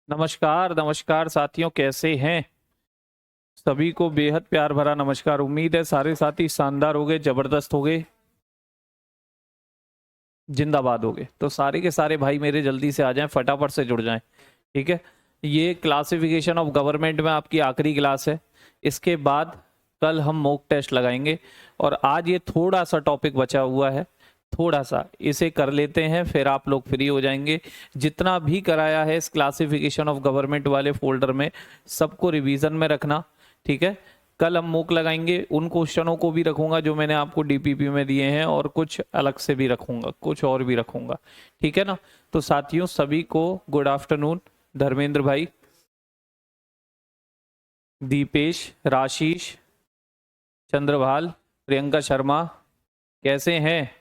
नमस्कार नमस्कार साथियों, कैसे हैं? सभी को बेहद प्यार भरा नमस्कार। उम्मीद है सारे साथी शानदार हो गए, जबरदस्त हो गए, जिंदाबाद हो गए। तो सारे के सारे भाई मेरे जल्दी से आ जाएं, फटाफट से जुड़ जाएं। ठीक है, ये क्लासिफिकेशन ऑफ गवर्नमेंट में आपकी आखिरी क्लास है। इसके बाद कल हम मॉक टेस्ट लगाएंगे और आज ये थोड़ा सा टॉपिक बचा हुआ है, थोड़ा सा इसे कर लेते हैं, फिर आप लोग फ्री हो जाएंगे। जितना भी कराया है इस क्लासिफिकेशन ऑफ गवर्नमेंट वाले फोल्डर में, सबको रिवीजन में रखना। ठीक है, कल हम मूक लगाएंगे, उन क्वेश्चनों को भी रखूंगा जो मैंने आपको डीपीपी में दिए हैं, और कुछ अलग से भी रखूंगा, कुछ और भी रखूंगा। ठीक है ना? तो साथियों सभी को गुड आफ्टरनून। धर्मेंद्र भाई, दीपेश, राशीष, चंद्रभाल, प्रियंका शर्मा, कैसे हैं?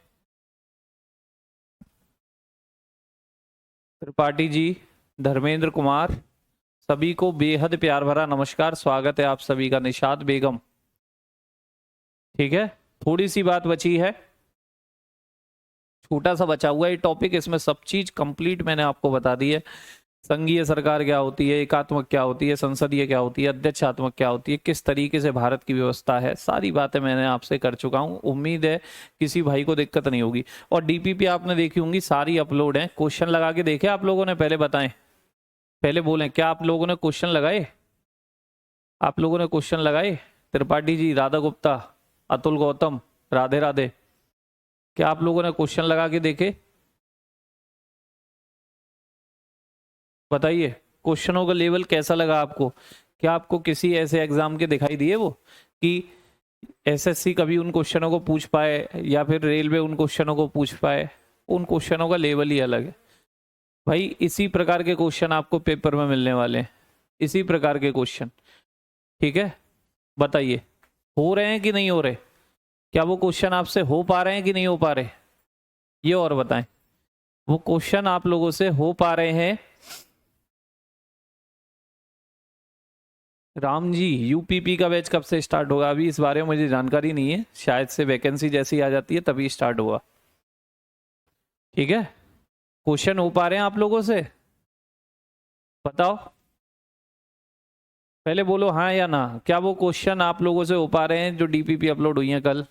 त्रिपाठी जी, धर्मेंद्र कुमार, सभी को बेहद प्यार भरा नमस्कार। स्वागत है आप सभी का। निशात बेगम, ठीक है। थोड़ी सी बात बची है, छोटा सा बचा हुआ है टॉपिक, इसमें सब चीज कंप्लीट मैंने आपको बता दी है। संघीय सरकार क्या होती है, एकात्मक क्या होती है, संसदीय क्या होती है, अध्यक्षात्मक क्या होती है, किस तरीके से भारत की व्यवस्था है, सारी बातें मैंने आपसे कर चुका हूं। उम्मीद है किसी भाई को दिक्कत नहीं होगी। और डीपीपी आपने देखी होंगी, सारी अपलोड है। क्वेश्चन लगा के देखे आप लोगों ने? पहले बताएं, पहले बोलें, क्या आप लोगों ने क्वेश्चन लगाए? आप लोगों ने क्वेश्चन लगाए? त्रिपाठी जी, राधा गुप्ता, अतुल गौतम, राधे राधे, क्या आप लोगों ने क्वेश्चन लगा के देखे? बताइए, क्वेश्चनों का लेवल कैसा लगा आपको? क्या आपको किसी ऐसे एग्जाम के दिखाई दिए वो, कि एसएससी कभी उन क्वेश्चनों को पूछ पाए, या फिर रेलवे उन क्वेश्चनों को पूछ पाए? उन क्वेश्चनों का लेवल ही अलग है भाई। इसी प्रकार के क्वेश्चन आपको पेपर में मिलने वाले हैं, इसी प्रकार के क्वेश्चन। ठीक है, बताइए, हो रहे हैं कि नहीं हो रहे? क्या वो क्वेश्चन आपसे हो पा रहे हैं कि नहीं हो पा रहे? ये और बताएं, वो क्वेश्चन आप लोगों से हो पा रहे हैं? राम जी, यूपीपी का बैच कब से स्टार्ट होगा? अभी इस बारे में मुझे जानकारी नहीं है, शायद से वैकेंसी जैसी आ जाती है तभी स्टार्ट होगा। ठीक है, क्वेश्चन हो पा रहे हैं आप लोगों से? बताओ, पहले बोलो हाँ या ना। क्या वो क्वेश्चन आप लोगों से हो पा रहे हैं जो डीपीपी अपलोड हुई है कल?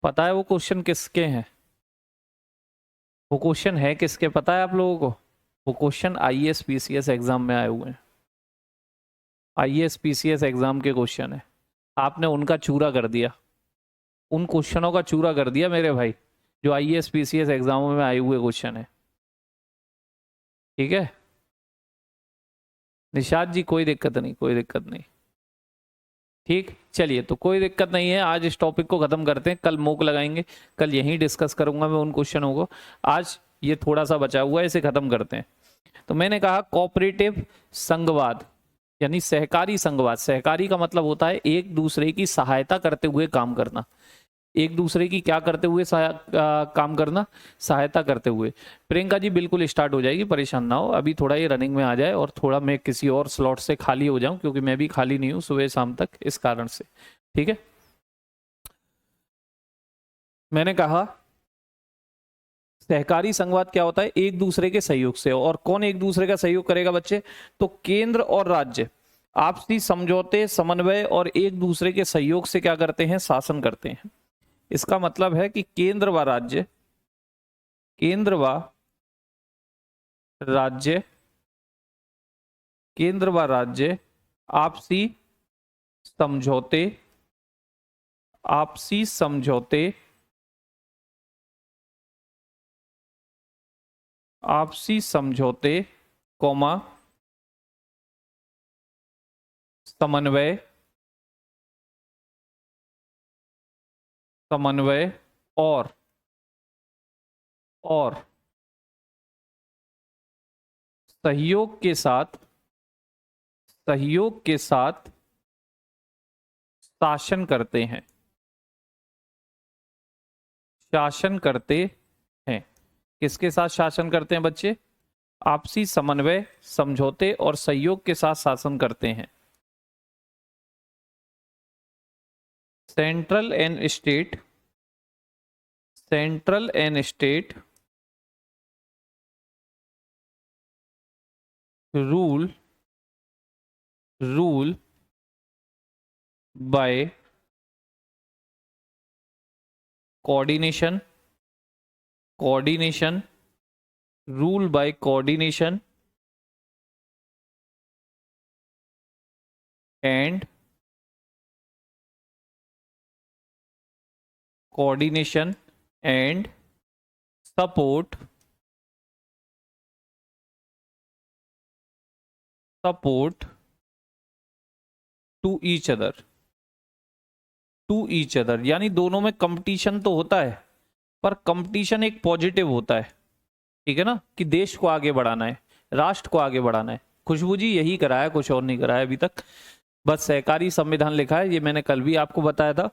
पता है वो क्वेश्चन किसके हैं? वो क्वेश्चन है किसके, पता है आप लोगों को? वो क्वेश्चन आईएएस पीसीएस एग्जाम में आए हुए हैं। आईएएस पीसीएस एग्जाम के क्वेश्चन है। आपने उनका चूरा कर दिया, उन क्वेश्चनों का चूरा कर दिया मेरे भाई, जो आईएएस पीसीएस एग्जामों में आए हुए क्वेश्चन है। ठीक है निशाद जी, कोई दिक्कत नहीं, कोई दिक्कत नहीं। ठीक, चलिए, तो कोई दिक्कत नहीं है। आज इस टॉपिक को खत्म करते हैं, कल मूक लगाएंगे, कल यहीं डिस्कस करूंगा मैं उन क्वेश्चनों को। आज ये थोड़ा सा बचा हुआ है, इसे खत्म करते हैं। तो मैंने कहा कोऑपरेटिव संघवाद, यानी सहकारी संघवाद। सहकारी का मतलब होता है एक दूसरे की सहायता करते हुए काम करना। एक दूसरे की क्या करते हुए काम करना? सहायता करते हुए। प्रियंका जी बिल्कुल स्टार्ट हो जाएगी, परेशान ना हो। अभी थोड़ा ये रनिंग में आ जाए और थोड़ा मैं किसी और स्लॉट से खाली हो जाऊं, क्योंकि मैं भी खाली नहीं हूं सुबह शाम तक, इस कारण से। ठीक है, मैंने कहा सहकारी संघवाद क्या होता है? एक दूसरे के सहयोग से। और कौन एक दूसरे का सहयोग करेगा बच्चे? तो केंद्र और राज्य आपसी समझौते, समन्वय और एक दूसरे के सहयोग से क्या करते हैं? शासन करते हैं। इसका मतलब है कि केंद्र व राज्य, केंद्र व राज्य, केंद्र व राज्य आपसी समझौते, आपसी समझौते, आपसी समझौते, कौमा, समन्वय, समन्वय और सहयोग के साथ, सहयोग के साथ शासन करते हैं, शासन करते हैं। किसके साथ शासन करते हैं बच्चे? आपसी समन्वय, समझौते और सहयोग के साथ शासन करते हैं। Central and state, central and state rule by coordination, rule by coordination and support to each other, यानी दोनों में कंपटीशन तो होता है, पर कंपटीशन एक पॉजिटिव होता है, ठीक है ना, कि देश को आगे बढ़ाना है, राष्ट्र को आगे बढ़ाना है। खुशबू जी यही कराया, कुछ और नहीं कराया अभी तक, बस सहकारी संविधान लिखा है, ये मैंने कल भी आपको बताया था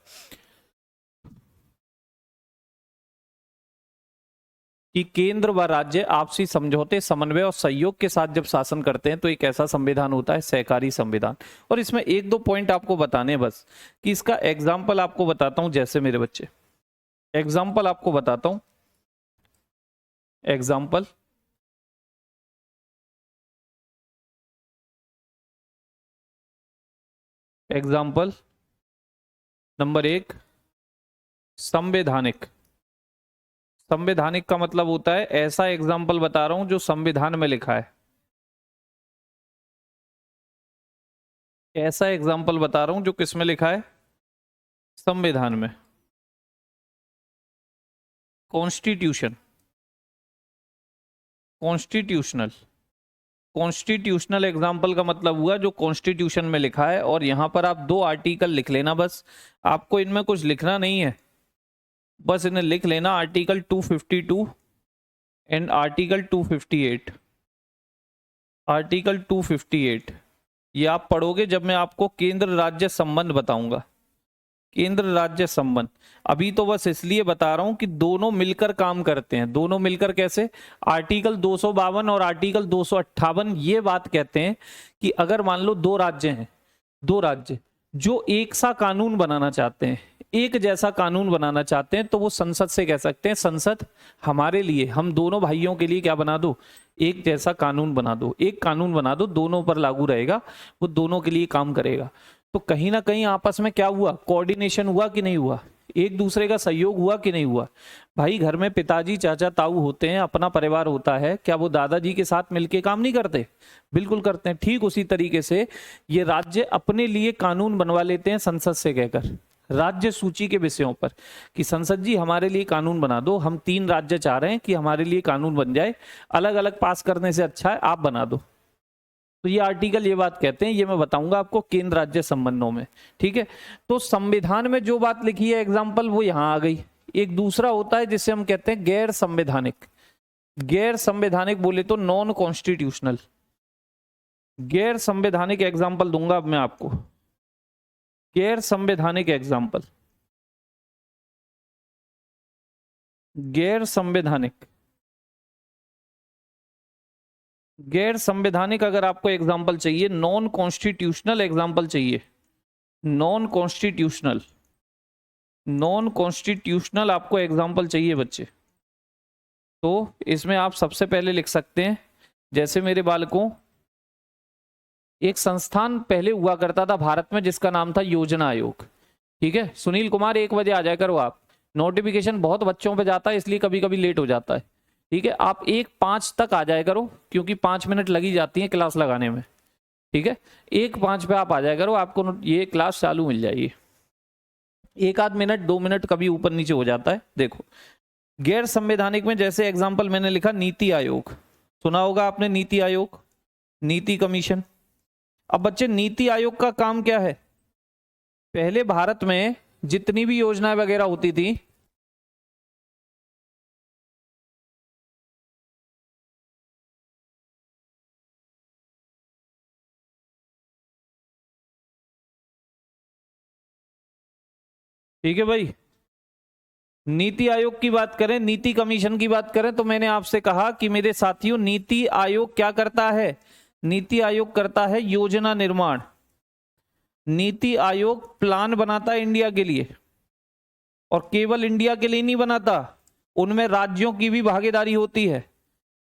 कि केंद्र व राज्य आपसी समझौते, समन्वय और सहयोग के साथ जब शासन करते हैं तो एक ऐसा संविधान होता है सहकारी संविधान। और इसमें एक दो पॉइंट आपको बताने हैं बस, कि इसका एग्जाम्पल आपको बताता हूं, जैसे मेरे बच्चे एग्जाम्पल आपको बताता हूं, एग्जाम्पल नंबर 1, संवैधानिक का मतलब होता है ऐसा एग्जाम्पल बता रहा हूं जो संविधान में लिखा है, ऐसा एग्जाम्पल बता रहा हूं जो किस में लिखा है, संविधान में। कॉन्स्टिट्यूशनल एग्जाम्पल का मतलब हुआ जो कॉन्स्टिट्यूशन में लिखा है, और यहां पर आप 2 आर्टिकल लिख लेना, बस आपको इनमें कुछ लिखना नहीं है, बस इन्हें लिख लेना, आर्टिकल 252 एंड आर्टिकल 258। आर्टिकल 258 ये आप पढ़ोगे जब मैं आपको केंद्र राज्य संबंध बताऊंगा, केंद्र राज्य संबंध। अभी तो बस इसलिए बता रहा हूं कि दोनों मिलकर काम करते हैं, दोनों मिलकर कैसे, आर्टिकल 252 और आर्टिकल 258 ये बात कहते हैं कि अगर मान लो 2 राज्य हैं, 2 राज्य जो एक सा कानून बनाना चाहते हैं, एक जैसा कानून बनाना चाहते हैं, तो वो संसद से कह सकते हैं संसद हमारे लिए, हम दोनों भाइयों के लिए क्या बना दो, एक जैसा कानून बना दो, एक कानून बना दो, दोनों पर लागू रहेगा, वो दोनों के लिए काम करेगा। तो कहीं ना कहीं आपस में क्या हुआ, कोऑर्डिनेशन हुआ कि नहीं हुआ, एक दूसरे का सहयोग हुआ कि नहीं हुआ। भाई घर में पिताजी चाचा ताऊ होते हैं, अपना परिवार होता है, क्या वो दादाजी के साथ मिलके काम नहीं करते, बिल्कुल करते हैं। ठीक उसी तरीके से ये राज्य अपने लिए कानून बनवा लेते हैं संसद से कहकर, राज्य सूची के विषयों पर, कि संसद जी हमारे लिए कानून बना दो, हम 3 राज्य चाह रहे हैं कि हमारे लिए कानून बन जाए, अलग अलग पास करने से अच्छा है आप बना दो। तो ये आर्टिकल ये बात कहते हैं, ये मैं बताऊंगा आपको केंद्र राज्य संबंधों में, ठीक है। तो संविधान में जो बात लिखी है एग्जाम्पल वो यहां आ गई। एक दूसरा होता है जिसे हम कहते हैं गैर संवैधानिक, गैर संवैधानिक बोले तो नॉन कॉन्स्टिट्यूशनल, गैर संवैधानिक एग्जाम्पल दूंगा अब मैं आपको, गैर संवैधानिक एग्जाम्पल, गैर संवैधानिक, गैर संवैधानिक अगर आपको एग्जाम्पल चाहिए, नॉन कॉन्स्टिट्यूशनल एग्जाम्पल चाहिए, नॉन कॉन्स्टिट्यूशनल, नॉन कॉन्स्टिट्यूशनल आपको एग्जाम्पल चाहिए बच्चे, तो इसमें आप सबसे पहले लिख सकते हैं, जैसे मेरे बालकों एक संस्थान पहले हुआ करता था भारत में जिसका नाम था योजना आयोग, ठीक है। सुनील कुमार 1 बजे आ जाया करो आप, नोटिफिकेशन बहुत बच्चों पे जाता है इसलिए कभी कभी लेट हो जाता है, ठीक है। आप 1:05 तक आ जाया करो क्योंकि 5 मिनट लगी जाती है क्लास लगाने में, ठीक है। 1:05 पे आप आ जाया करो, आपको ये क्लास चालू मिल जाएगी। 1 आध मिनट 2 मिनट कभी ऊपर नीचे हो जाता है। देखो गैर संवैधानिक में जैसे एग्जाम्पल मैंने लिखा नीति आयोग, सुना होगा आपने नीति आयोग, नीति कमीशन। अब बच्चे नीति आयोग का काम क्या है, पहले भारत में जितनी भी योजनाएं वगैरह होती थी, ठीक है भाई, नीति आयोग की बात करें, नीति कमीशन की बात करें, तो मैंने आपसे कहा कि मेरे साथियों नीति आयोग क्या करता है, नीति आयोग करता है योजना निर्माण, नीति आयोग प्लान बनाता है इंडिया के लिए, और केवल इंडिया के लिए नहीं बनाता, उनमें राज्यों की भी भागीदारी होती है,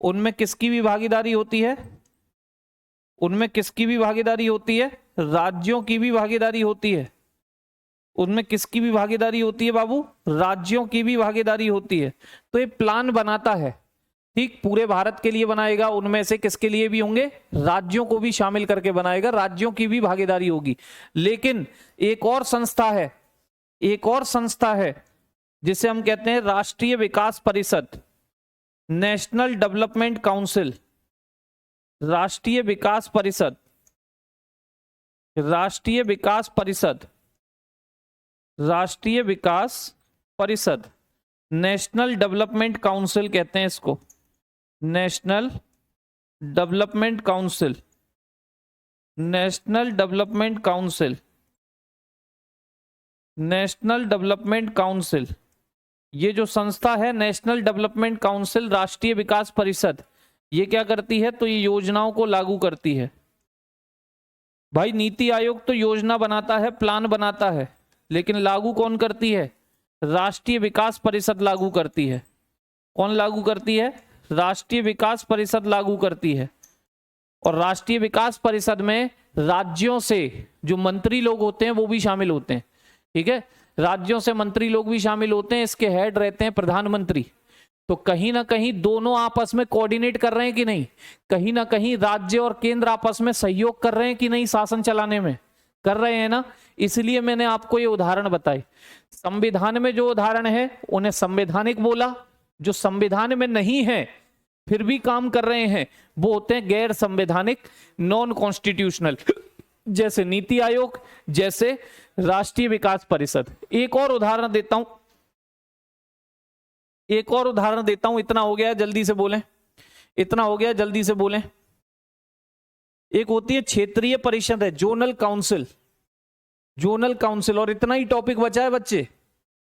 उनमें किसकी भी भागीदारी होती है, उनमें किसकी भी भागीदारी होती है? राज्यों की भी भागीदारी होती है। उनमें किसकी भी भागीदारी होती है बाबू? राज्यों की भी भागीदारी होती है। तो ये प्लान बनाता है, ठीक, पूरे भारत के लिए बनाएगा, उनमें से किसके लिए भी होंगे? राज्यों को भी शामिल करके बनाएगा, राज्यों की भी भागीदारी होगी। लेकिन एक और संस्था है, एक और संस्था है जिसे हम कहते हैं राष्ट्रीय विकास परिषद, नेशनल डेवलपमेंट काउंसिल। राष्ट्रीय विकास परिषद, राष्ट्रीय विकास परिषद, राष्ट्रीय विकास परिषद, नेशनल डेवलपमेंट काउंसिल कहते हैं इसको, national development council, national development council, national development council. ये जो संस्था है नेशनल डेवलपमेंट काउंसिल, राष्ट्रीय विकास परिषद, ये क्या करती है? तो ये योजनाओं को लागू करती है। भाई नीति आयोग तो योजना बनाता है, प्लान बनाता है, लेकिन लागू कौन करती है? राष्ट्रीय विकास परिषद लागू करती है। कौन लागू करती है? राष्ट्रीय विकास परिषद लागू करती है। और राष्ट्रीय विकास परिषद में राज्यों से जो मंत्री लोग होते हैं वो भी शामिल होते हैं, ठीक है, राज्यों से मंत्री लोग भी शामिल होते हैं। इसके हेड रहते हैं प्रधानमंत्री। तो कहीं ना कहीं दोनों आपस में कोऑर्डिनेट कर रहे हैं कि नहीं? कहीं ना कहीं राज्य और केंद्र आपस में सहयोग कर रहे हैं कि नहीं? शासन चलाने में कर रहे हैं ना। इसलिए मैंने आपको ये उदाहरण बताए। संविधान में जो उदाहरण है उन्हें संवैधानिक बोला, जो संविधान में नहीं है फिर भी काम कर रहे हैं वो होते हैं गैर संवैधानिक, नॉन कॉन्स्टिट्यूशनल, जैसे नीति आयोग, जैसे राष्ट्रीय विकास परिषद। एक और उदाहरण देता हूं, एक और उदाहरण देता हूं। इतना हो गया, जल्दी से बोलें, इतना हो गया, जल्दी से बोलें। एक होती है क्षेत्रीय परिषद, है जोनल काउंसिल, जोनल काउंसिल। और इतना ही टॉपिक बचा है बच्चे,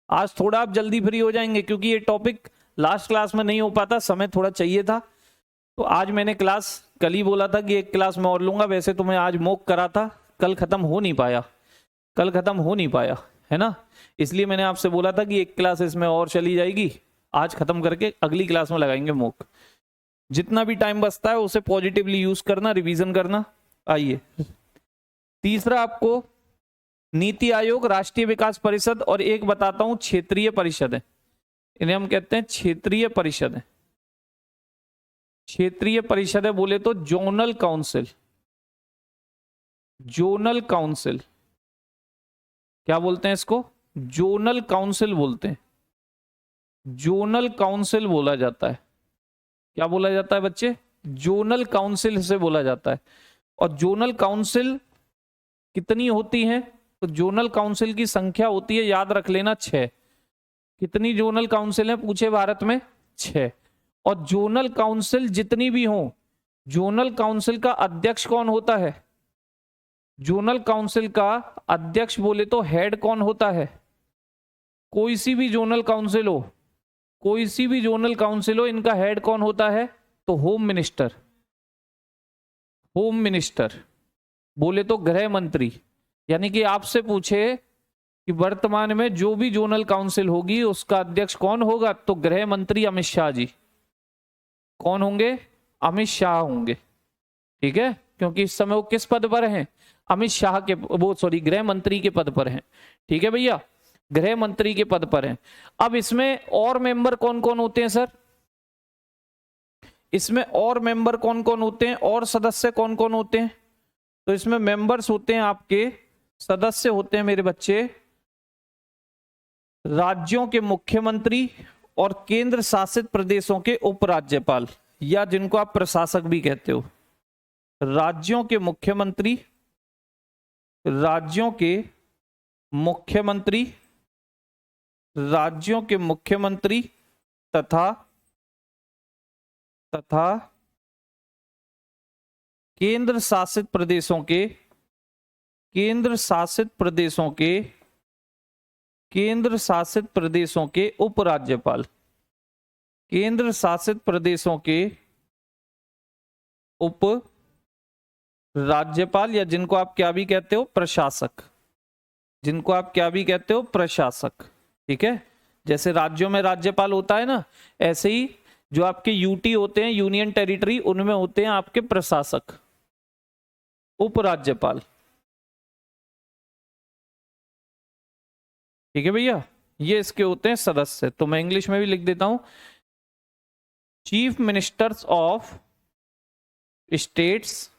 आज थोड़ा आप जल्दी फ्री हो जाएंगे क्योंकि ये टॉपिक लास्ट क्लास में नहीं हो पाता, समय थोड़ा चाहिए था। तो आज मैंने क्लास, कल ही बोला था कि एक क्लास मैं और लूंगा, वैसे तो मैं आज मॉक करा था, कल खत्म हो नहीं पाया, कल खत्म हो नहीं पाया, है ना। इसलिए मैंने आपसे बोला था कि एक क्लास इसमें और चली जाएगी, आज खत्म करके अगली क्लास में लगाएंगे मॉक। जितना भी टाइम बचता है उसे पॉजिटिवली यूज करना, रिवीजन करना। आइए, तीसरा आपको नीति आयोग, राष्ट्रीय विकास परिषद, और एक बताता हूं क्षेत्रीय परिषद है, इन्हें हम कहते हैं क्षेत्रीय परिषद है। क्षेत्रीय परिषद है बोले तो जोनल काउंसिल, जोनल काउंसिल, क्या बोलते हैं इसको? जोनल काउंसिल बोलते हैं, जोनल काउंसिल बोला जाता है। क्या बोला जाता है बच्चे? जोनल काउंसिल से बोला जाता है। और जोनल काउंसिल कितनी होती है? तो जोनल काउंसिल की संख्या होती है, याद रख लेना, 6। कितनी जोनल काउंसिल है पूछे भारत में? 6। और जोनल काउंसिल जितनी भी हो, जोनल काउंसिल का अध्यक्ष कौन होता है? जोनल काउंसिल का अध्यक्ष बोले तो हेड कौन होता है? कोई सी भी जोनल काउंसिल हो, कोई सी भी जोनल काउंसिल हो, इनका हेड कौन होता है? तो होम मिनिस्टर, होम मिनिस्टर बोले तो गृह मंत्री। यानी कि आपसे पूछे कि वर्तमान में जो भी जोनल काउंसिल होगी उसका अध्यक्ष कौन होगा, तो गृह मंत्री अमित शाह जी। कौन होंगे? अमित शाह होंगे, ठीक है, क्योंकि इस समय वो किस पद पर हैं? अमित शाह के, वो सॉरी, गृह मंत्री के पद पर हैं, ठीक है भैया, गृह मंत्री के पद पर हैं। अब इसमें और मेंबर कौन कौन होते हैं सर? इसमें और मेंबर कौन कौन होते हैं, और सदस्य कौन कौन होते हैं? तो इसमें मेंबर्स होते हैं आपके, सदस्य होते हैं मेरे बच्चे, राज्यों के मुख्यमंत्री और केंद्र शासित प्रदेशों के उपराज्यपाल, या जिनको आप प्रशासक भी कहते हो। राज्यों के मुख्यमंत्री, राज्यों के मुख्यमंत्री, राज्यों के मुख्यमंत्री तथा केंद्र शासित प्रदेशों के, केंद्र शासित प्रदेशों के, केंद्र शासित प्रदेशों के उपराज्यपाल, केंद्र शासित प्रदेशों के उप राज्यपाल, या जिनको आप क्या भी कहते हो? प्रशासक, जिनको आप क्या भी कहते हो? प्रशासक, ठीक है। जैसे राज्यों में राज्यपाल होता है ना, ऐसे ही जो आपके यूटी होते हैं, यूनियन टेरिटरी, उनमें होते हैं आपके प्रशासक, उपराज्यपाल। ठीक है भैया, ये इसके होते हैं सदस्य। तो मैं इंग्लिश में भी लिख देता हूं, chief ministers of states,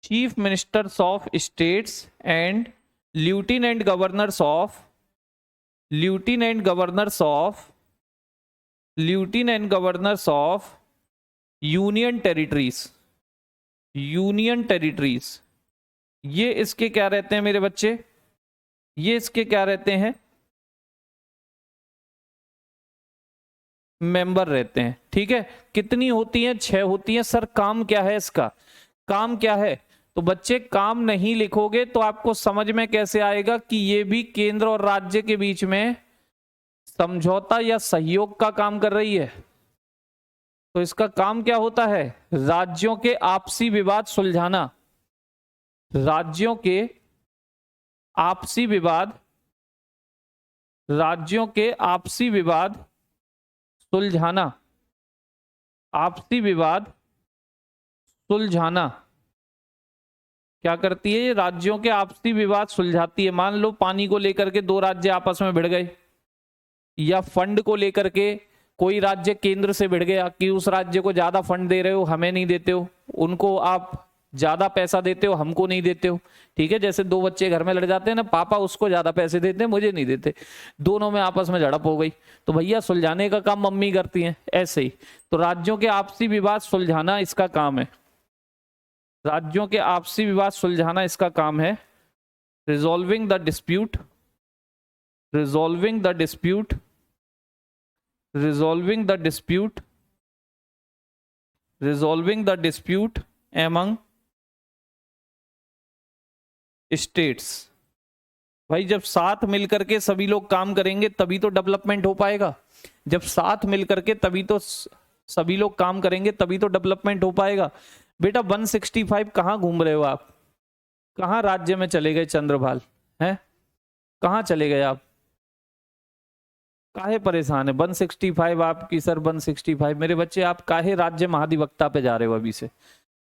chief ministers of states and lieutenant governors of lieutenant governors of lieutenant governors of union territories, union territories. ये इसके क्या रहते हैं मेरे बच्चे, ये इसके क्या रहते हैं, मेंबर रहते हैं। ठीक है, कितनी होती हैं, 6 होती हैं। सर काम क्या है इसका, काम क्या है? तो बच्चे काम नहीं लिखोगे तो आपको समझ में कैसे आएगा कि ये भी केंद्र और राज्य के बीच में समझौता या सहयोग का काम कर रही है। तो इसका काम क्या होता है, राज्यों के आपसी विवाद सुलझाना, राज्यों के आपसी विवाद, राज्यों के आपसी विवाद सुलझाना, आपसी विवाद सुलझाना। क्या करती है ये, राज्यों के आपसी विवाद सुलझाती है। मान लो पानी को लेकर के 2 राज्य आपस में भिड़ गए, या फंड को लेकर के कोई राज्य केंद्र से भिड़ गया कि उस राज्य को ज्यादा फंड दे रहे हो, हमें नहीं देते हो, उनको आप ज्यादा पैसा देते हो, हमको नहीं देते हो। ठीक है, जैसे 2 बच्चे घर में लड़ जाते हैं ना, पापा उसको ज्यादा पैसे देते हैं, मुझे नहीं देते, दोनों में आपस में झड़प हो गई, तो भैया सुलझाने का काम मम्मी करती हैं। ऐसे ही तो राज्यों के आपसी विवाद सुलझाना इसका काम है, राज्यों के आपसी विवाद सुलझाना इसका काम है। Resolving the dispute, resolving the dispute, resolving the dispute, resolving the dispute among states. भाई जब साथ मिलकर के सभी लोग काम करेंगे तभी तो डेवलपमेंट हो पाएगा, जब साथ मिलकर के तभी तो सभी लोग काम करेंगे तभी तो डेवलपमेंट हो पाएगा। बेटा 165 कहां घूम रहे हो आप, कहां राज्य में चले गए चंद्रभाल, हैं कहां चले गए आप, काहे परेशान है? 165 आपकी सर 165, मेरे बच्चे आप काहे राज्य महाधिवक्ता पे जा रहे हो? अभी से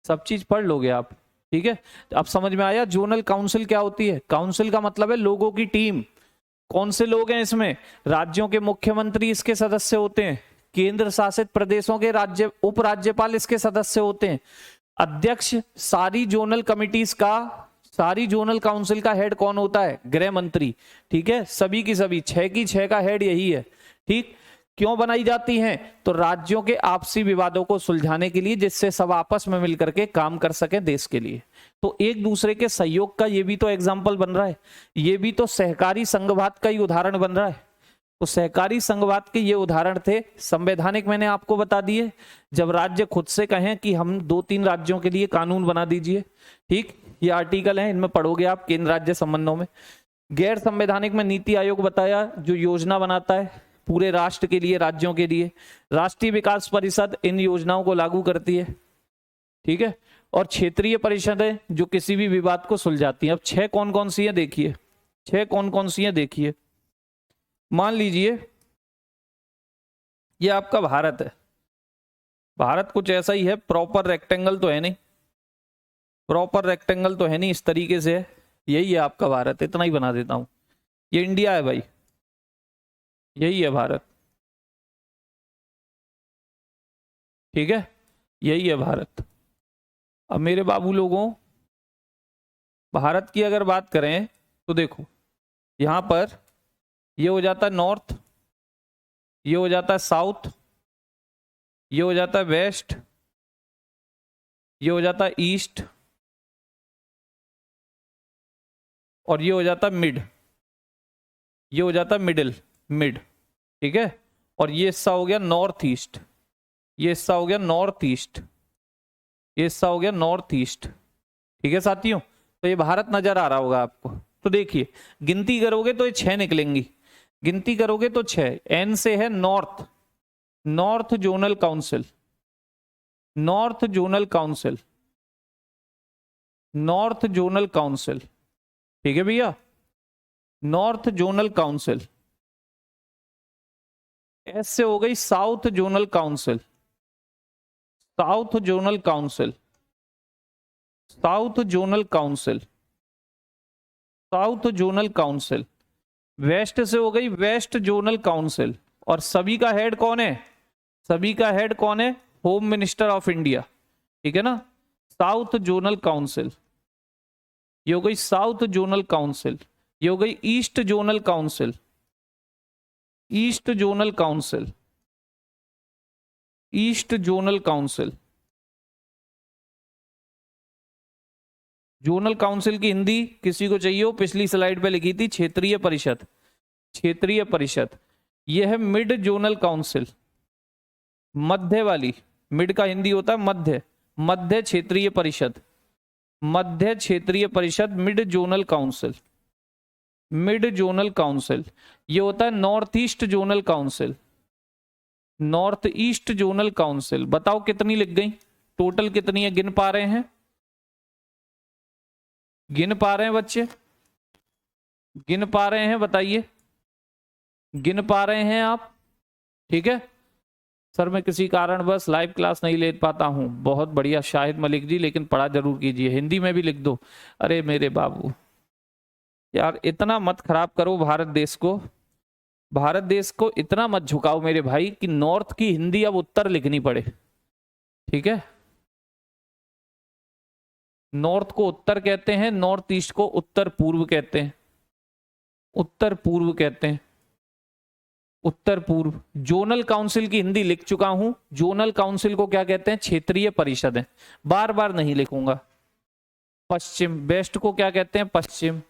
सब चीज पढ़ लोगे आप। ठीक है, अब समझ में आया जोनल काउंसिल क्या होती है? काउंसिल का मतलब है लोगों की टीम। कौन से लोग हैं इसमें? राज्यों के मुख्यमंत्री इसके सदस्य होते हैं, केंद्र शासित प्रदेशों के राज्य उपराज्यपाल इसके सदस्य होते हैं, अध्यक्ष सारी जोनल कमिटीज का, सारी जोनल काउंसिल का हेड कौन होता है? गृह मंत्री। ठीक है, सभी की सभी 6 की 6 का हेड यही है। ठीक, क्यों बनाई जाती हैं? तो राज्यों के आपसी विवादों को सुलझाने के लिए, जिससे सब आपस में मिलकर के काम कर सके देश के लिए। तो एक दूसरे के सहयोग का ये भी तो एग्जाम्पल बन रहा है, ये भी तो सहकारी संघवाद का ही उदाहरण बन रहा है। तो सहकारी संघवाद के ये उदाहरण थे। संवैधानिक मैंने आपको बता दिए, जब राज्य खुद से कहें कि हम 2-3 राज्यों के लिए कानून बना दीजिए। ठीक, ये आर्टिकल है, इनमें पढ़ोगे आप केंद्र राज्य संबंधों में। गैर संवैधानिक में नीति आयोग बताया, जो योजना बनाता है पूरे राष्ट्र के लिए, राज्यों के लिए। राष्ट्रीय विकास परिषद इन योजनाओं को लागू करती है। ठीक है, और क्षेत्रीय परिषदें जो किसी भी विवाद को सुलझाती हैं। अब 6 कौन कौन सी हैं देखिए, 6 कौन कौन सी हैं देखिए। मान लीजिए ये आपका भारत है, भारत कुछ ऐसा ही है, प्रॉपर रेक्टेंगल तो है नहीं, प्रॉपर रेक्टेंगल तो है नहीं, इस तरीके से है, यही है आपका भारत। इतना ही बना देता हूं, ये इंडिया है भाई, यही है भारत। ठीक है, यही है भारत। अब मेरे बाबू लोगों, भारत की अगर बात करें तो देखो यहां पर ये हो जाता है नॉर्थ, ये हो जाता है साउथ, ये हो जाता है वेस्ट, ये हो जाता है ईस्ट, और ये हो जाता है मिड, ये हो जाता है मिडिल, मिड। ठीक है, और ये हिस्सा हो गया नॉर्थ ईस्ट, ये हिस्सा हो गया नॉर्थ ईस्ट, ये हिस्सा हो गया नॉर्थ ईस्ट। ठीक है साथियों, तो ये भारत नजर आ रहा होगा आपको। तो देखिए गिनती करोगे तो ये 6 निकलेंगी, गिनती करोगे तो 6। एन से है north, north zonal council, north zonal council, north zonal council. ठीक है भैया, नॉर्थ जोनल काउंसिल। एस से हो गई south zonal council, south zonal council. South zonal council, south zonal council. West से हो गई वेस्ट जोनल काउंसिल। और सभी का हेड कौन है? सभी का हेड कौन है? होम मिनिस्टर ऑफ इंडिया, ठीक है ना। साउथ जोनल काउंसिल, ये हो गई साउथ जोनल काउंसिल। ये हो गई east zonal council, east zonal council, east zonal council. Zonal council की हिंदी किसी को चाहिए हो? पिछली स्लाइड पे लिखी थी, क्षेत्रीय परिषद, क्षेत्रीय परिषद। यह है मिड जोनल काउंसिल, मध्य वाली। मिड का हिंदी होता है मध्य, मध्य क्षेत्रीय परिषद, मध्य क्षेत्रीय परिषद, mid zonal council, mid zonal council. ये होता है north east zonal council, north east zonal council. बताओ कितनी लिख गई? टोटल कितनी है? गिन पा रहे हैं? गिन पा रहे हैं बच्चे? गिन पा रहे हैं? बताइए, गिन पा रहे हैं आप? ठीक है सर, मैं किसी कारण बस लाइव क्लास नहीं ले पाता हूं। बहुत बढ़िया शाहिद मलिक जी, लेकिन पढ़ा जरूर कीजिए, हिंदी में भी लिख दो। अरे मेरे बाबू यार, इतना मत खराब करो भारत देश को, भारत देश को इतना मत झुकाओ मेरे भाई कि नॉर्थ की हिंदी अब उत्तर लिखनी पड़े। ठीक है, नॉर्थ को उत्तर कहते हैं, नॉर्थ ईस्ट को उत्तर पूर्व कहते हैं, उत्तर पूर्व कहते हैं, उत्तर पूर्व। जोनल काउंसिल की हिंदी लिख चुका हूं। जोनल काउंसिल को क्या कहते हैं? क्षेत्रीय परिषद है, बार बार नहीं लिखूंगा। पश्चिम, वेस्ट को क्या कहते हैं? पश्चिम।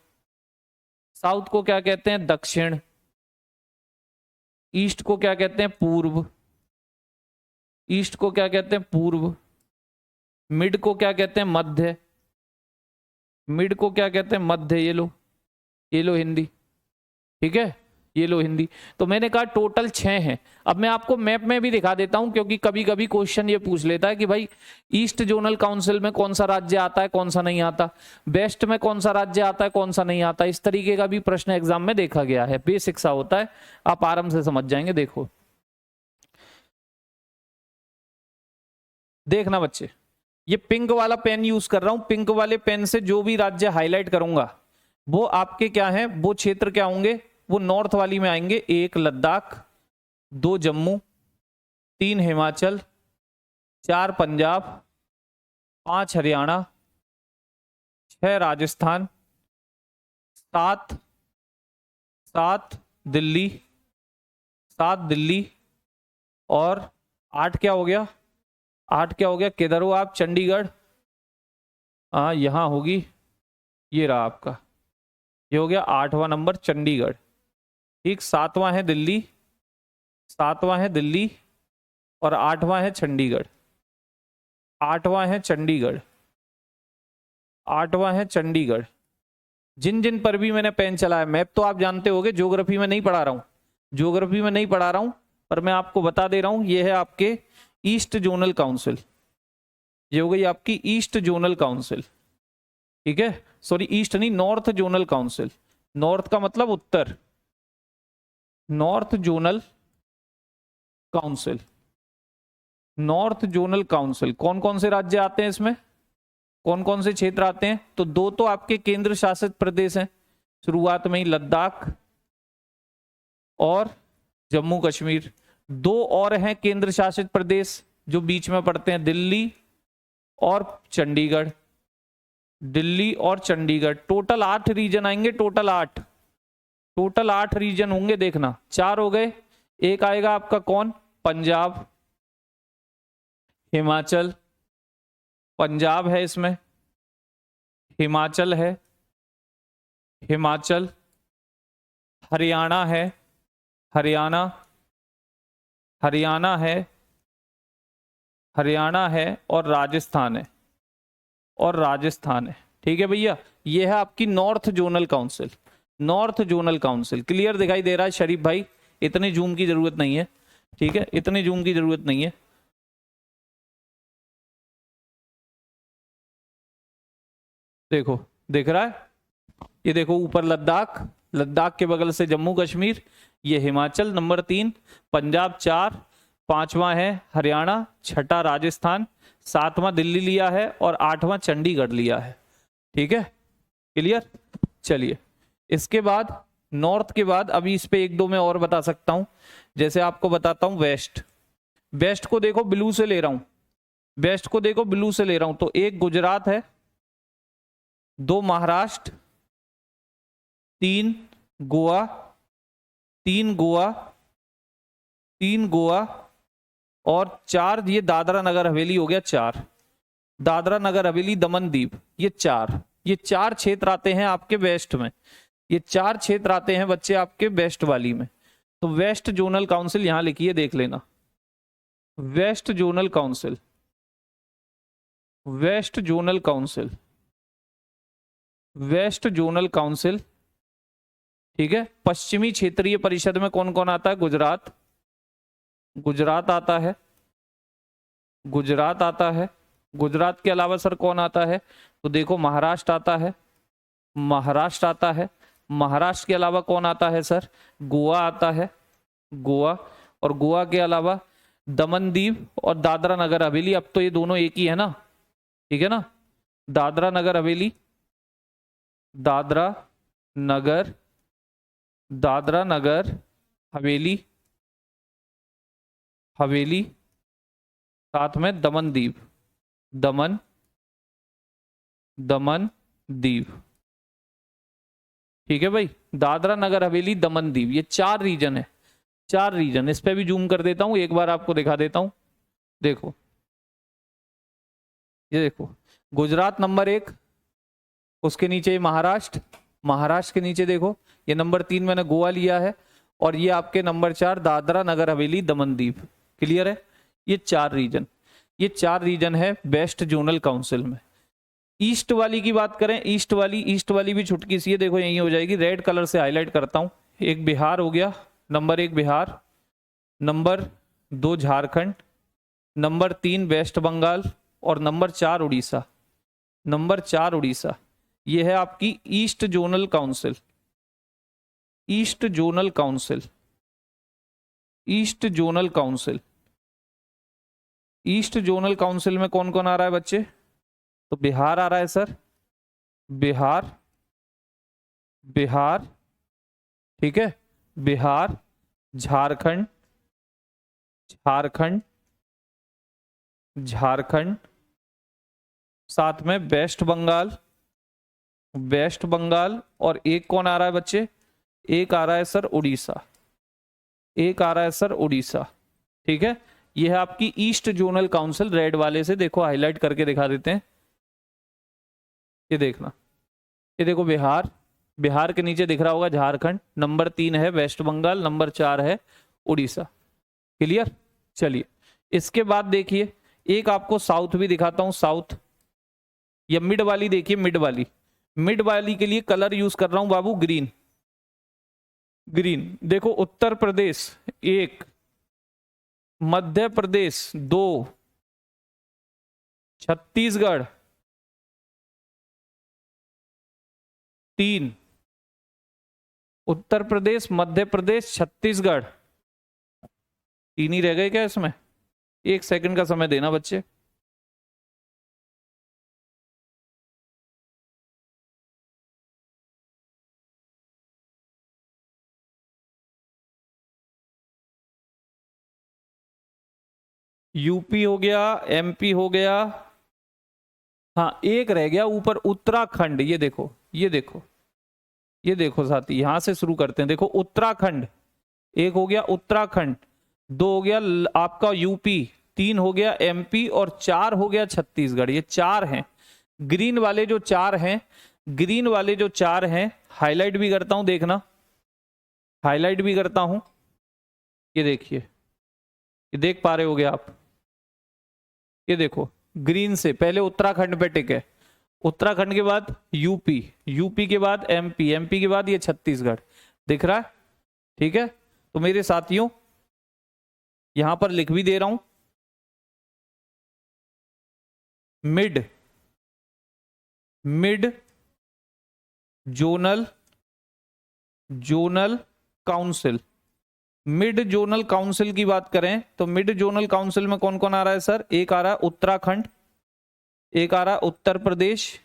साउथ को क्या कहते हैं? दक्षिण। ईस्ट को क्या कहते हैं? पूर्व। ईस्ट को क्या कहते हैं? पूर्व। मिड को क्या कहते हैं? मध्य। मिड को क्या कहते हैं? मध्य। ये लो, ये लो हिंदी, ठीक है, ये लो हिंदी। तो मैंने कहा टोटल 6 हैं। अब मैं आपको मैप में भी दिखा देता हूं, क्योंकि कभी कभी क्वेश्चन ये पूछ लेता है कि भाई ईस्ट जोनल काउंसिल में कौन सा राज्य आता है, कौन सा नहीं आता, वेस्ट में कौन सा राज्य आता है, कौन सा नहीं आता। इस तरीके का भी प्रश्न एग्जाम में देखा गया है, बेसिक सा होता है, आप आराम से समझ जाएंगे। देखो, देखना बच्चे, ये पिंक वाला पेन यूज कर रहा हूं। पिंक वाले पेन से जो भी राज्य हाईलाइट करूंगा वो आपके क्या है, वो क्षेत्र क्या होंगे, वो नॉर्थ वाली में आएंगे। 1 लद्दाख, 2 जम्मू, 3 हिमाचल, 4 पंजाब, 5 हरियाणा, 6 राजस्थान, 7 दिल्ली, 7 दिल्ली, और 8 क्या हो गया? 8 क्या हो गया? किधर हो आप? चंडीगढ़। हाँ, यहां होगी, ये रहा आपका, ये हो गया 8वां नंबर चंडीगढ़। ठीक, 7वां है दिल्ली, 7वां है दिल्ली, और 8वां है चंडीगढ़, 8वां है चंडीगढ़, 8वां है चंडीगढ़। जिन जिन पर भी मैंने पेन चलाया, मैप तो आप जानते होंगे, ज्योग्राफी में नहीं पढ़ा रहा हूं, ज्योग्राफी में नहीं पढ़ा रहा हूं, पर मैं आपको बता दे रहा हूं, ये है आपके ईस्ट जोनल काउंसिल। ये हो गई आपकी ईस्ट जोनल काउंसिल, ठीक है, सॉरी ईस्ट नहीं, नॉर्थ जोनल काउंसिल। नॉर्थ का मतलब उत्तर, north zonal council, north zonal council. कौन कौन से राज्य आते हैं इसमें, कौन कौन से क्षेत्र आते हैं? तो 2 तो आपके केंद्र शासित प्रदेश हैं, शुरुआत में ही लद्दाख और जम्मू कश्मीर। 2 और हैं केंद्र शासित प्रदेश जो बीच में पड़ते हैं, दिल्ली और चंडीगढ़, दिल्ली और चंडीगढ़। टोटल 8 रीजन आएंगे, टोटल 8, टोटल 8 रीजन होंगे। देखना, 4 हो गए, एक आएगा आपका कौन? पंजाब, हिमाचल, पंजाब है इसमें, हिमाचल है, हिमाचल, हरियाणा है, हरियाणा, हरियाणा है, हरियाणा है, और राजस्थान है, और राजस्थान है। ठीक है भैया, ये है आपकी north zonal council, north zonal council. Clear दिखाई दे रहा है शरीफ भाई? इतने जूम की जरूरत नहीं है, ठीक है, इतने जूम की जरूरत नहीं है। देखो, दिख रहा है? ये देखो ऊपर लद्दाख, लद्दाख के बगल से जम्मू कश्मीर, ये हिमाचल नंबर 3, पंजाब 4, 5वां है हरियाणा, 6ठा राजस्थान, 7वां दिल्ली लिया है और 8वां चंडीगढ़ लिया है। ठीक है, क्लियर। चलिए, इसके बाद नॉर्थ के बाद अभी इस पे एक दो मैं और बता सकता हूं। जैसे आपको बताता हूं वेस्ट। वेस्ट को देखो ब्लू से ले रहा हूं, वेस्ट को देखो ब्लू से ले रहा हूं, तो एक गुजरात है, 2 महाराष्ट्र, 3 गोवा, 3 गोवा, 3 गोवा और 4 ये दादरा नगर हवेली हो गया 4, दादरा नगर हवेली दमन दीव, ये 4 क्षेत्र आते हैं आपके वेस्ट में। ये 4 क्षेत्र आते हैं बच्चे आपके वेस्ट वाली में। तो वेस्ट जोनल काउंसिल यहां लिखिए, देख लेना, west zonal council, west zonal council, west zonal council. ठीक है, पश्चिमी क्षेत्रीय परिषद में कौन कौन आता है? गुजरात, गुजरात आता है, गुजरात आता है। गुजरात के अलावा सर कौन आता है? तो देखो महाराष्ट्र आता है, महाराष्ट्र आता है। महाराष्ट्र के अलावा कौन आता है सर? गोवा आता है, गोवा। और गोवा के अलावा दमन दीव और दादरा नगर हवेली। अब तो ये दोनों एक ही है ना, ठीक है ना। दादरा नगर हवेली, दादरा नगर, दादरा नगर हवेली, हवेली, साथ में दमन दीव, दमन, दमन दीव। ठीक है भाई, दादरा नगर हवेली दमन दीव, ये 4 रीजन है, 4 रीजन। इस पे भी जूम कर देता हूं, एक बार आपको दिखा देता हूं। देखो, ये देखो, गुजरात नंबर 1, उसके नीचे महाराष्ट्र, महाराष्ट्र के नीचे देखो ये नंबर 3 मैंने गोवा लिया है, और ये आपके नंबर 4 दादरा नगर हवेली दमन दीव। क्लियर है? ये 4 रीजन, ये 4 रीजन है वेस्ट जोनल काउंसिल में। ईस्ट वाली की बात करें, ईस्ट वाली भी छुटकी सी है, देखो यही हो जाएगी, रेड कलर से हाईलाइट करता हूं। एक बिहार हो गया, number 1 Bihar, number 2 Jharkhand, number 3 West Bengal और नंबर 4 उड़ीसा, नंबर 4 उड़ीसा। ये है आपकी east zonal council, east zonal council, east zonal council. East zonal council में कौन कौन आ रहा है बच्चे? तो बिहार आ रहा है सर, बिहार, बिहार, ठीक है, बिहार, झारखंड, झारखंड, झारखंड, साथ में वेस्ट बंगाल, वेस्ट बंगाल, और एक कौन आ रहा है बच्चे? एक आ रहा है सर उड़ीसा, एक आ रहा है सर उड़ीसा। ठीक है, यह है आपकी ईस्ट जोनल काउंसिल। रेड वाले से देखो हाईलाइट करके दिखा देते हैं, ये देखना, ये देखो बिहार, बिहार के नीचे दिख रहा होगा झारखंड, नंबर 3 है वेस्ट बंगाल, नंबर 4 है उड़ीसा। क्लियर? चलिए, इसके बाद देखिए एक आपको साउथ भी दिखाता हूं, साउथ या मिड वाली। देखिए मिड वाली, मिड वाली के लिए कलर यूज कर रहा हूं बाबू ग्रीन, ग्रीन। देखो उत्तर प्रदेश 1, मध्य प्रदेश 2, छत्तीसगढ़ 3, उत्तर प्रदेश, मध्य प्रदेश, छत्तीसगढ़, 3 ही रह गए क्या इसमें? 1 सेकंड का समय देना बच्चे। यूपी हो गया, एमपी हो गया, हाँ एक रह गया ऊपर, उत्तराखंड। ये देखो, ये देखो, ये देखो साथी, यहां से शुरू करते हैं। देखो उत्तराखंड, 1 हो गया उत्तराखंड, 2 हो गया आपका यूपी, 3 हो गया एमपी और 4 हो गया छत्तीसगढ़। ये 4 हैं, ग्रीन वाले जो 4 हैं, ग्रीन वाले जो 4 हैं, हाईलाइट भी करता हूं, देखना, हाईलाइट भी करता हूं। ये देखिए, ये देख पा रहे होगे आप, ये देखो ग्रीन से पहले उत्तराखंड पे टिक है, उत्तराखंड के बाद यूपी, यूपी के बाद एमपी, एमपी के बाद ये छत्तीसगढ़। दिख रहा है? ठीक है, तो मेरे साथियों यहां पर लिख भी दे रहा हूं, mid, mid zonal, zonal council. Mid zonal council की बात करें तो मिड जोनल काउंसिल में कौन कौन आ रहा है सर? 1 आ रहा है उत्तराखंड, एक आ रहा उत्तर प्रदेश,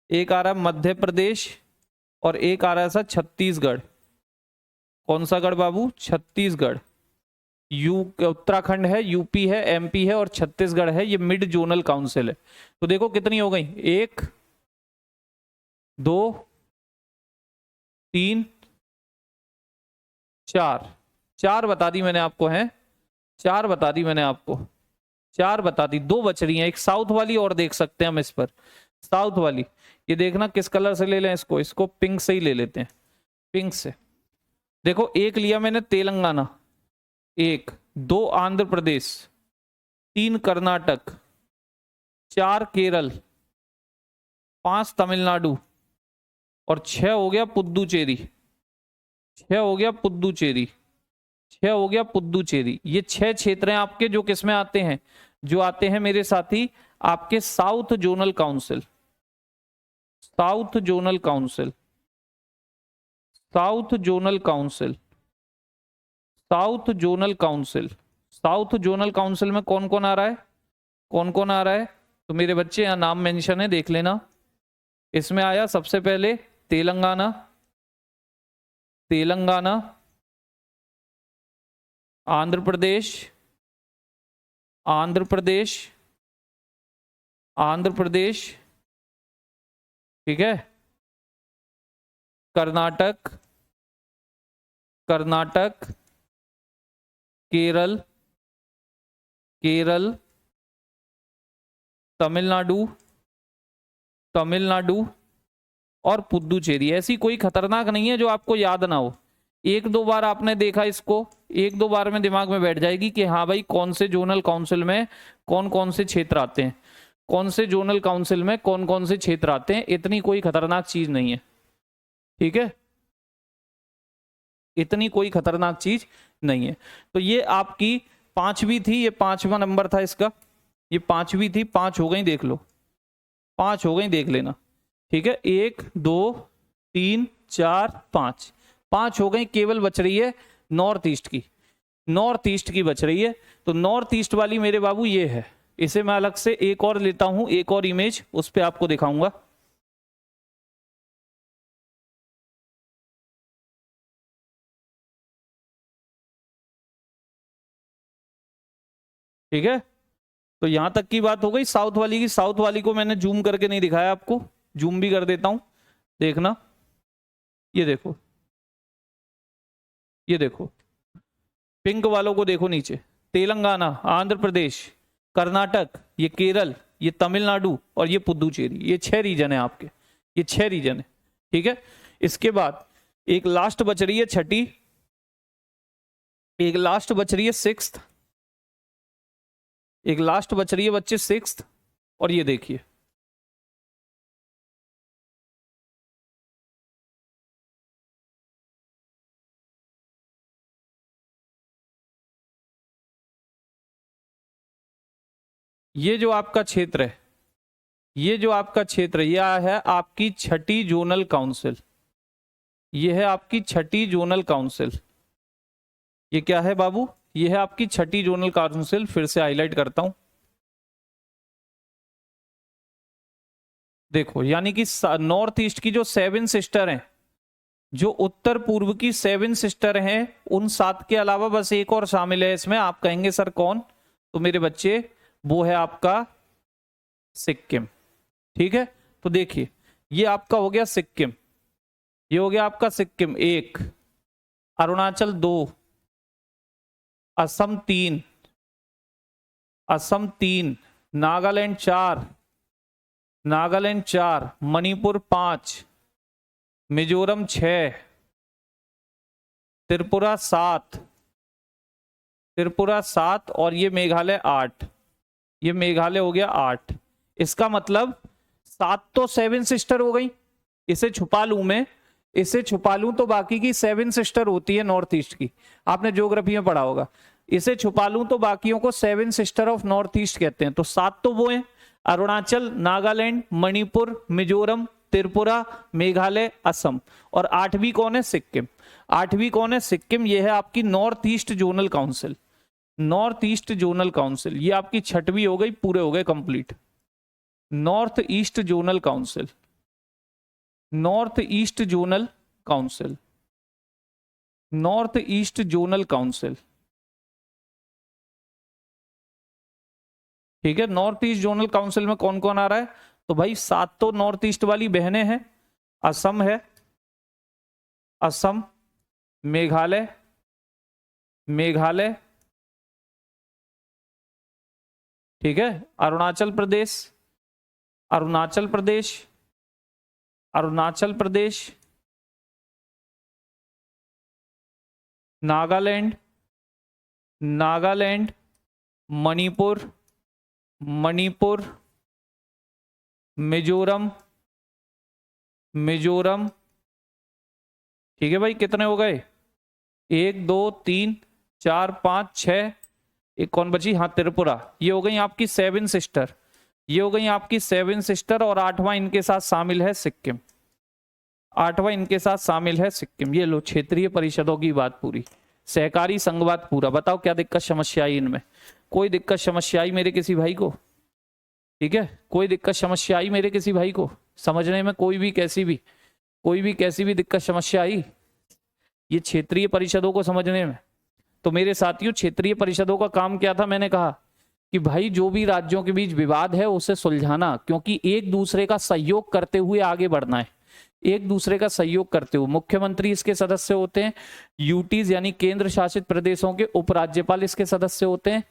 एक आ रहा मध्य प्रदेश, और एक आ रहा है सर छत्तीसगढ़। कौन सा गढ़ बाबू? छत्तीसगढ़। उत्तराखंड है, यूपी है, एमपी है और छत्तीसगढ़ है। ये मिड जोनल काउंसिल है। तो देखो कितनी हो गई, 1 2 3 4, 4 बता दी मैंने आपको, है 4 बता दी मैंने आपको, 4 बता दी। 2 बच रही हैं, एक साउथ वाली और देख सकते हैं हम इस पर। साउथ वाली ये देखना किस कलर से ले लें इसको, इसको पिंक से ही ले लेते हैं, पिंक से। देखो एक लिया मैंने तेलंगाना, 1 2 आंध्र प्रदेश, 3 कर्नाटक, 4 केरल, 5 तमिलनाडु और 6 हो गया पुद्दुचेरी। 6 हो गया पुद्दुचेरी, 6 हो गया पुद्दुचेरी। ये 6 क्षेत्र हैं आपके जो किसमें आते हैं, जो आते हैं मेरे साथी आपके south zonal council. South zonal council, south zonal council, south zonal council. South zonal council में कौन कौन आ रहा है, कौन कौन आ रहा है? तो मेरे बच्चे यहां नाम मेंशन है, देख लेना। इसमें आया सबसे पहले तेलंगाना, तेलंगाना, आंध्र प्रदेश, आंध्र प्रदेश, आंध्र प्रदेश, ठीक है, कर्नाटक, कर्नाटक, केरल, केरल, तमिलनाडु, तमिलनाडु और पुद्दुचेरी। ऐसी कोई खतरनाक नहीं है जो आपको याद ना हो। 1-2 बार आपने देखा इसको, 1-2 बार में दिमाग में बैठ जाएगी कि हाँ भाई कौन से जोनल काउंसिल में कौन कौन से क्षेत्र आते हैं, कौन से जोनल काउंसिल में कौन कौन से क्षेत्र आते हैं। इतनी कोई खतरनाक चीज नहीं है, ठीक है, इतनी कोई खतरनाक चीज नहीं है। तो ये आपकी 5वीं थी, ये 5वां नंबर था इसका, ये 5वीं थी। 5 हो गई, देख लो, 5 हो गई, देख लेना, ठीक है। 1 2 3 4 5, 5 हो गई। केवल बच रही है नॉर्थ ईस्ट की, नॉर्थ ईस्ट की बच रही है। तो नॉर्थ ईस्ट वाली मेरे बाबू ये है। इसे मैं अलग से एक और लेता हूं, एक और इमेज उस पर आपको दिखाऊंगा। ठीक है, तो यहां तक की बात हो गई साउथ वाली की। साउथ वाली को मैंने जूम करके नहीं दिखाया आपको, जूम भी कर देता हूं, देखना। ये देखो, ये देखो, पिंक वालों को देखो नीचे, तेलंगाना, आंध्र प्रदेश, कर्नाटक, ये केरल, ये तमिलनाडु और ये पुद्दुचेरी। ये 6 रीजन है आपके, ये 6 रीजन है, ठीक है। इसके बाद एक लास्ट बच रही है छठी, एक लास्ट बच रही है 6th, एक लास्ट बच रही है बच्चे 6th। और ये देखिए, ये जो आपका क्षेत्र है, ये जो आपका क्षेत्र, यह है आपकी छठी जोनल काउंसिल। ये है आपकी छठी जोनल काउंसिल। ये क्या है बाबू? ये है आपकी छठी जोनल काउंसिल। फिर से हाईलाइट करता हूं, देखो, यानी कि नॉर्थ ईस्ट की जो 7 सिस्टर हैं, जो उत्तर पूर्व की 7 सिस्टर हैं, उन 7 के अलावा बस एक और शामिल है इसमें। आप कहेंगे सर कौन? तो मेरे बच्चे वो है आपका सिक्किम, ठीक है। तो देखिए, ये आपका हो गया सिक्किम, ये हो गया आपका सिक्किम 1, अरुणाचल 2, असम 3, असम 3, नागालैंड 4, नागालैंड 4, मणिपुर 5, मिजोरम 6, त्रिपुरा 7, त्रिपुरा 7 और ये मेघालय 8। ये मेघालय हो गया 8। इसका मतलब 7 तो 7 सिस्टर हो गई। इसे छुपा लूं मैं, इसे छुपा लूं तो बाकी की 7 सिस्टर होती है नॉर्थ ईस्ट की, आपने ज्योग्राफी में पढ़ा होगा। इसे छुपा लूं तो बाकियों को 7 सिस्टर ऑफ नॉर्थ ईस्ट कहते हैं। तो 7 तो वो हैं, अरुणाचल, नागालैंड, मणिपुर, मिजोरम, त्रिपुरा, मेघालय, असम। और 8वीं कौन है? सिक्किम। 8वीं कौन है? सिक्किम। ये है आपकी north east zonal council, north east zonal council. ये आपकी 6वीं हो गई, पूरे हो गए complete. North east zonal council, north east zonal council, north east zonal council. ठीक है, नॉर्थ ईस्ट जोनल काउंसिल में कौन कौन आ रहा है? तो भाई 7 तो नॉर्थ ईस्ट वाली बहनें हैं, असम है, असम, मेघालय, मेघालय, ठीक है, अरुणाचल प्रदेश, अरुणाचल प्रदेश, अरुणाचल प्रदेश, नागालैंड, नागालैंड, मणिपुर, मणिपुर, मिजोरम, मिजोरम। ठीक है भाई, कितने हो गए? 1 2 3 4 5 6, एक कौन बची? हाँ, त्रिपुरा। ये हो गई आपकी 7 सिस्टर, ये हो गई आपकी 7 सिस्टर, और 8वां इनके साथ शामिल है सिक्किम, 8वां इनके साथ शामिल है सिक्किम। ये लो, क्षेत्रीय परिषदों की बात पूरी, सहकारी संघवाद पूरा। बताओ क्या दिक्कत समस्या आई इनमें? कोई दिक्कत समस्या आई मेरे किसी भाई को? ठीक है, कोई दिक्कत समस्या आई मेरे किसी भाई को समझने में? कोई भी कैसी भी, कोई भी कैसी भी दिक्कत समस्या आई ये क्षेत्रीय परिषदों को समझने में? तो मेरे साथियों, क्षेत्रीय परिषदों का काम क्या था? मैंने कहा कि भाई जो भी राज्यों के बीच विवाद है उसे सुलझाना, क्योंकि एक दूसरे का सहयोग करते हुए आगे बढ़ना है, एक दूसरे का सहयोग करते हुए। मुख्यमंत्री इसके सदस्य होते हैं, यूटीज यानी केंद्र शासित प्रदेशों के उपराज्यपाल इसके सदस्य होते हैं।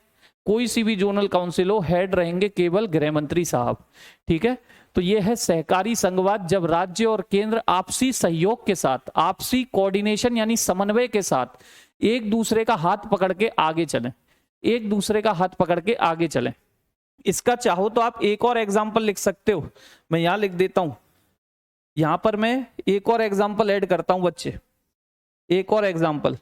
कोई सी भी जोनल काउंसिल हो, हेड रहेंगे केवल गृह मंत्री साहब। ठीक है, तो यह है सहकारी संघवाद, जब राज्य और केंद्र आपसी सहयोग के साथ, आपसी कोऑर्डिनेशन यानी समन्वय के साथ एक दूसरे का हाथ पकड़ के आगे चलें, एक दूसरे का हाथ पकड़ के आगे चलें। इसका चाहो तो आप एक और एग्जाम्पल लिख सकते हो, मैं यहां लिख देता हूं, यहां पर मैं एक और एग्जाम्पल ऐड करता हूं बच्चे, एक और एग्जाम्पल,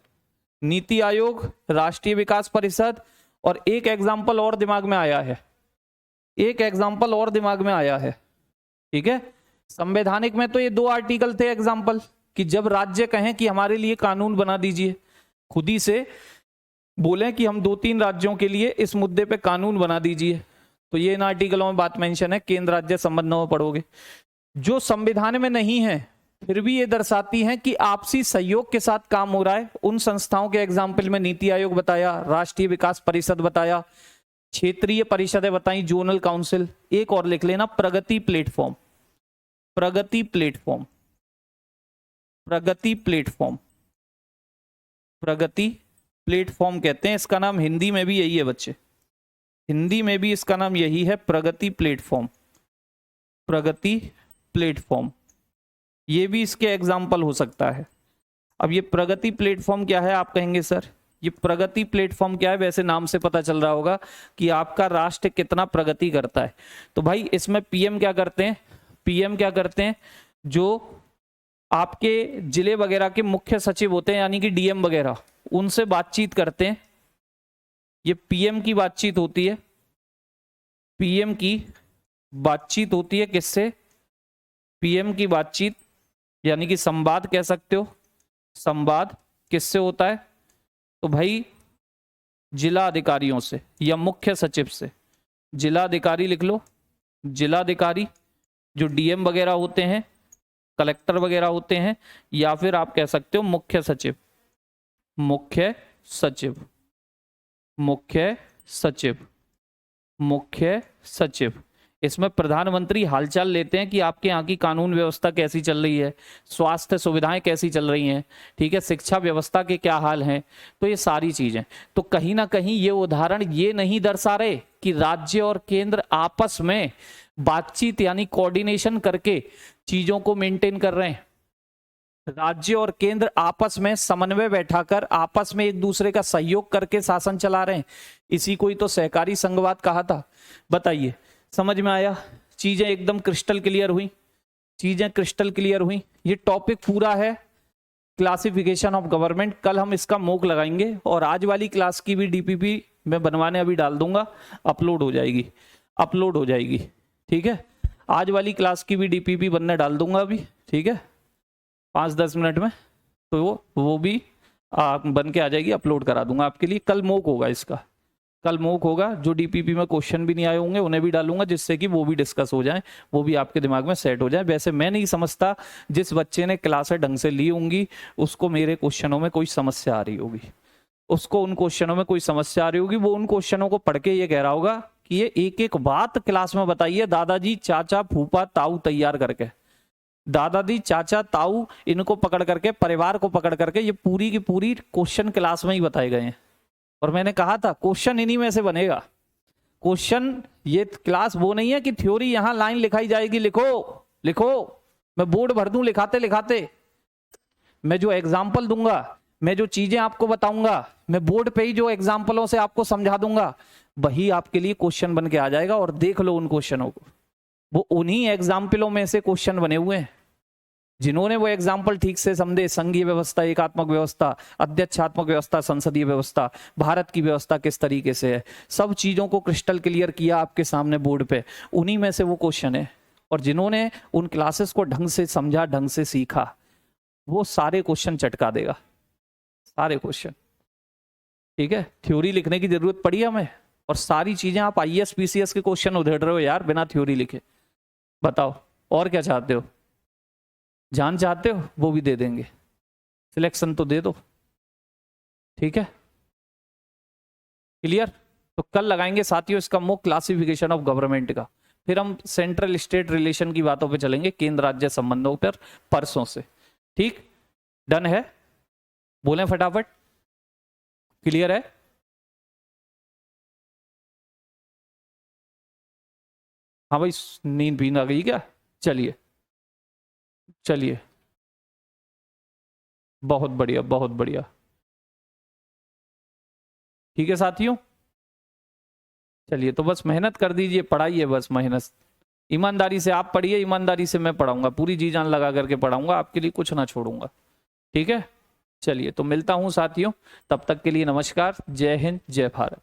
नीति आयोग, राष्ट्रीय विकास परिषद, और एक एग्जाम्पल और दिमाग में आया है, एक एग्जाम्पल और दिमाग में आया है। ठीक है, संवैधानिक में तो ये 2 आर्टिकल थे एग्जाम्पल, कि जब राज्य कहें कि हमारे लिए कानून बना दीजिए, खुद ही से बोले कि हम 2-3 राज्यों के लिए इस मुद्दे पे कानून बना दीजिए, तो ये इन आर्टिकलों में बात मेंशन है, केंद्र राज्य संबंधों में पढ़ोगे। जो संविधान में नहीं है फिर भी ये दर्शाती हैं कि आपसी सहयोग के साथ काम हो रहा है। उन संस्थाओं के एग्जाम्पल में नीति आयोग बताया, राष्ट्रीय विकास परिषद बताया, क्षेत्रीय परिषदें बताई, जोनल काउंसिल। एक और लिख लेना, प्रगति प्लेटफॉर्म, प्रगति प्लेटफॉर्म, प्रगति प्लेटफॉर्म, प्रगति प्लेटफॉर्म कहते हैं इसका नाम, हिंदी में भी यही है बच्चे, हिंदी में भी इसका नाम यही है, प्रगति प्लेटफॉर्म, प्रगति प्लेटफॉर्म। ये भी इसके एग्जाम्पल हो सकता है। अब ये प्रगति प्लेटफॉर्म क्या है? आप कहेंगे सर ये प्रगति प्लेटफॉर्म क्या है? वैसे नाम से पता चल रहा होगा कि आपका राष्ट्र कितना प्रगति करता है। तो भाई इसमें पीएम क्या करते हैं? पीएम क्या करते हैं? जो आपके जिले वगैरह के मुख्य सचिव होते हैं यानी कि डीएम वगैरह, उनसे बातचीत करते हैं। ये पीएम की बातचीत होती है, पीएम की बातचीत होती है किससे? पीएम की बातचीत यानी कि संवाद कह सकते हो। संवाद किससे होता है? तो भाई जिला अधिकारियों से या मुख्य सचिव से। जिला अधिकारी लिख लो, जिला अधिकारी जो डीएम वगैरह होते हैं, कलेक्टर वगैरह होते हैं, या फिर आप कह सकते हो मुख्य सचिव, मुख्य सचिव, मुख्य सचिव, मुख्य सचिव। इसमें प्रधानमंत्री हालचाल लेते हैं कि आपके यहाँ की कानून व्यवस्था कैसी चल रही है, स्वास्थ्य सुविधाएं कैसी चल रही हैं, ठीक है, शिक्षा व्यवस्था के क्या हाल हैं, तो ये सारी चीजें। तो कहीं ना कहीं ये उदाहरण ये नहीं दर्शा रहे कि राज्य और केंद्र आपस में बातचीत यानी कोऑर्डिनेशन करके चीजों को मेंटेन कर रहे हैं। राज्य और केंद्र आपस में समन्वय बैठाकर आपस में एक दूसरे का सहयोग करके शासन चला रहे हैं। इसी को ही तो सहकारी संघवाद कहा था। बताइए, समझ में आया? चीजें एकदम क्रिस्टल क्लियर हुई, चीजें क्रिस्टल क्लियर हुई। ये टॉपिक पूरा है क्लासिफिकेशन ऑफ गवर्नमेंट। कल हम इसका मोक लगाएंगे और आज वाली क्लास की भी डीपीपी मैं बनवाने अभी डाल दूंगा, अपलोड हो जाएगी, अपलोड हो जाएगी। ठीक है, आज वाली क्लास की भी डीपीपी बनने डाल दूंगा अभी, ठीक है, 5-10 मिनट में। तो वो भी बन के आ जाएगी, अपलोड करा दूंगा आपके लिए। कल मोक होगा इसका, कल मूक होगा, जो डीपीपी में क्वेश्चन भी नहीं आए होंगे उन्हें भी डालूंगा, जिससे कि वो भी डिस्कस हो जाए, वो भी आपके दिमाग में सेट हो जाए। वैसे मैं नहीं समझता जिस बच्चे ने क्लासें ढंग से ली होंगी उसको मेरे क्वेश्चनों में कोई समस्या आ रही होगी, उसको उन क्वेश्चनों में कोई समस्या आ रही होगी, वो उन क्वेश्चनों को पढ़ के ये कह रहा होगा कि ये एक एक बात क्लास में बताइए दादाजी चाचा फूफा ताऊ तैयार करके, दादाजी चाचा ताऊ इनको पकड़ करके, परिवार को पकड़ करके ये पूरी की पूरी क्वेश्चन क्लास में ही बताए गए हैं। और मैंने कहा था क्वेश्चन इन्हीं में से बनेगा। क्वेश्चन, ये क्लास वो नहीं है कि थ्योरी यहां लाइन लिखाई जाएगी लिखो लिखो, मैं बोर्ड भर दूं लिखाते लिखाते। मैं जो एग्जाम्पल दूंगा, मैं जो चीजें आपको बताऊंगा, मैं बोर्ड पे ही जो एग्जाम्पलों से आपको समझा दूंगा, वही आपके लिए क्वेश्चन बन के आ जाएगा। और देख लो उन क्वेश्चनों को, वो उन्हीं एग्जाम्पलों में से क्वेश्चन बने हुए हैं। जिन्होंने वो एग्जाम्पल ठीक से समझे, संघीय व्यवस्था, एकात्मक व्यवस्था, अध्यक्षात्मक व्यवस्था, संसदीय व्यवस्था, भारत की व्यवस्था किस तरीके से है, सब चीजों को क्रिस्टल क्लियर किया आपके सामने बोर्ड पे, उन्हीं में से वो क्वेश्चन है। और जिन्होंने उन क्लासेस को ढंग से समझा, ढंग से सीखा, वो सारे क्वेश्चन चटका देगा, सारे क्वेश्चन। ठीक है, थ्योरी लिखने की जरूरत पड़ी हमें, और सारी चीजें आप आईएएस पीसीएस के क्वेश्चन उधेड़ रहे हो यार बिना थ्योरी लिखे। बताओ और क्या चाहते हो? जान चाहते हो? वो भी दे देंगे, सिलेक्शन तो दे दो। ठीक है, क्लियर? तो कल लगाएंगे साथियों इसका मुख्य क्लासिफिकेशन ऑफ गवर्नमेंट का, फिर हम सेंट्रल स्टेट रिलेशन की बातों पे चलेंगे, केंद्र राज्य संबंधों पर परसों से। ठीक, डन है? बोलें फटाफट, क्लियर है? हाँ भाई, नींद भी आ गई क्या? चलिए चलिए, बहुत बढ़िया बहुत बढ़िया। ठीक है साथियों, चलिए तो बस मेहनत कर दीजिए, पढ़ाइए बस, मेहनत ईमानदारी से आप पढ़िए, ईमानदारी से मैं पढ़ाऊंगा, पूरी जी जान लगा करके पढ़ाऊंगा, आपके लिए कुछ ना छोड़ूंगा। ठीक है, चलिए तो मिलता हूं साथियों, तब तक के लिए नमस्कार, जय हिंद जय भारत।